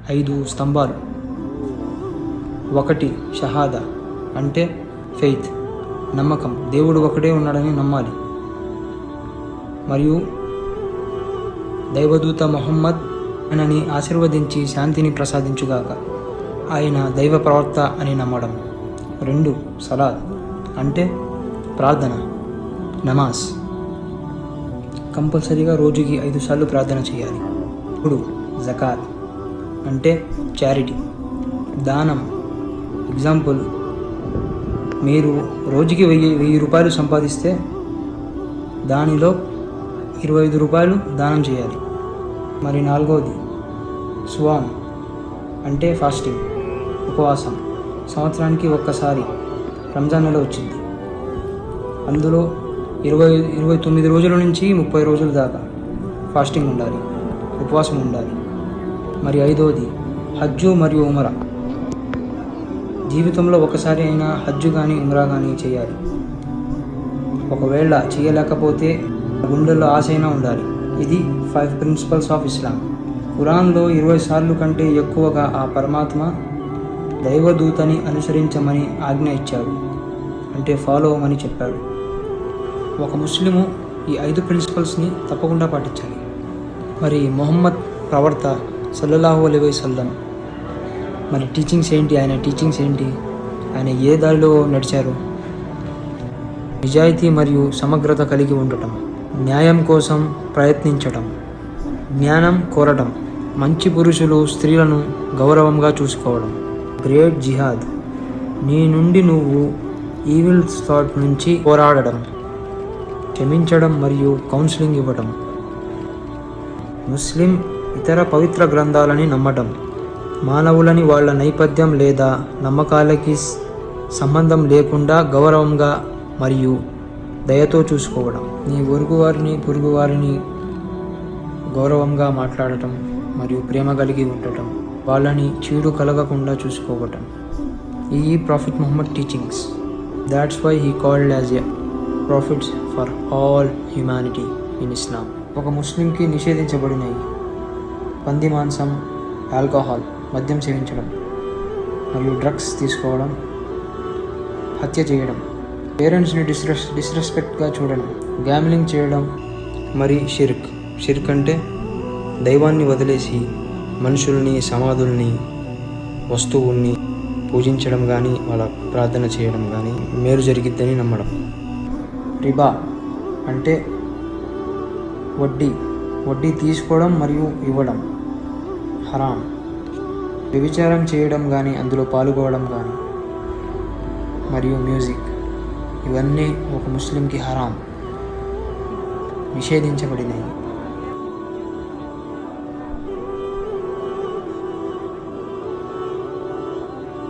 5 స్తంభాలు. 1 షహాదా అంటే ఫెయిత్, నమ్మకం, దేవుడు ఒకడే ఉన్నాడని నమ్మాలి. మరియు దైవదూత మొహమ్మద్ అని ఆశీర్వదించి శాంతిని ప్రసాదించుగాక, ఆయన దైవ ప్రవక్త అని నమ్మడం. 2 సలాద్ అంటే ప్రార్థన, నమాజ్, కంపల్సరీగా రోజుకి 5 సార్లు ప్రార్థన చేయాలి. 3 జకాత్ అంటే చారిటీ, దానం. ఎగ్జాంపుల్, మీరు రోజుకి 1000 రూపాయలు సంపాదిస్తే దానిలో 25 రూపాయలు దానం చేయాలి. మరి 4వది స్వామ్ అంటే ఫాస్టింగ్, ఉపవాసం. సంవత్సరానికి ఒక్కసారి రంజాన్ నెల వచ్చింది, అందులో 29 రోజుల నుంచి 30 రోజుల దాకా ఫాస్టింగ్ ఉండాలి, ఉపవాసం ఉండాలి. మరి 5వది హజ్జు మరియు ఉమరా. జీవితంలో ఒకసారి అయినా హజ్జు కానీ ఉమరా కానీ చేయాలి. ఒకవేళ చేయలేకపోతే గుండెల్లో ఆశ అయినా ఉండాలి. ఇది 5 ప్రిన్సిపల్స్ ఆఫ్ ఇస్లాం. ఖురాన్లో 20 సార్లు కంటే ఎక్కువగా ఆ పరమాత్మ దైవదూతని అనుసరించమని ఆజ్ఞ ఇచ్చాడు, అంటే ఫాలో అవ్వమని చెప్పాడు. ఒక ముస్లిము ఈ 5 ప్రిన్సిపల్స్ని తప్పకుండా పాటించాలి. మరి మొహమ్మద్ ప్రవక్త సల్లల్లాహు అలైహి వసల్లం మరి టీచింగ్స్ ఏంటి, ఆయన టీచింగ్స్ ఏంటి, ఆయన ఏ దారిలో నడిచారు? నిజాయితీ మరియు సమగ్రత కలిగి ఉండటం, న్యాయం కోసం ప్రయత్నించటం, జ్ఞానం కోరటం, మంచి పురుషులు స్త్రీలను గౌరవంగా చూసుకోవడం, గ్రేట్ జిహాద్, నీ నుండి నువ్వు ఈవిల్ థాట్ నుంచి పోరాడడం, క్షమించడం మరియు కౌన్సిలింగ్ ఇవ్వడం, ముస్లిం ఇతర పవిత్ర గ్రంథాలని నమ్మటం, మానవులని వాళ్ళ నేపథ్యం లేదా నమ్మకాలకి సంబంధం లేకుండా గౌరవంగా మరియు దయతో చూసుకోవడం, నీ పొరుగువారిని గౌరవంగా మాట్లాడటం మరియు ప్రేమ కలిగి ఉండటం, వాళ్ళని చీడు కలగకుండా చూసుకోవటం. ఈ prophet Muhammad teachings. That's why he called as a prophets for all humanity in Islam. ఒక ముస్లింకి నిషేధించబడినవి పంది మాంసం, ఆల్కహాల్, మద్యం సేవించడం మరియు డ్రగ్స్ తీసుకోవడం, హత్య చేయడం, పేరెంట్స్ని డిస్రెస్పెక్ట్గా చూడడం, గ్యామ్లింగ్ చేయడం, మరి షిర్క్ అంటే దైవాన్ని వదిలేసి మనుషుల్ని, సమాధుల్ని, వస్తువుల్ని పూజించడం కానీ వాళ్ళ ప్రార్థన చేయడం కానీ మేలు జరిగిద్దని నమ్మడం. రిబా అంటే వడ్డీ తీసుకోవడం మరియు ఇవ్వడం హరాం. వ్యభిచారం చేయడం కానీ అందులో పాల్గొనడం కానీ మరియు మ్యూజిక్, ఇవన్నీ ఒక ముస్లింకి హరాం, నిషేధించబడినవి.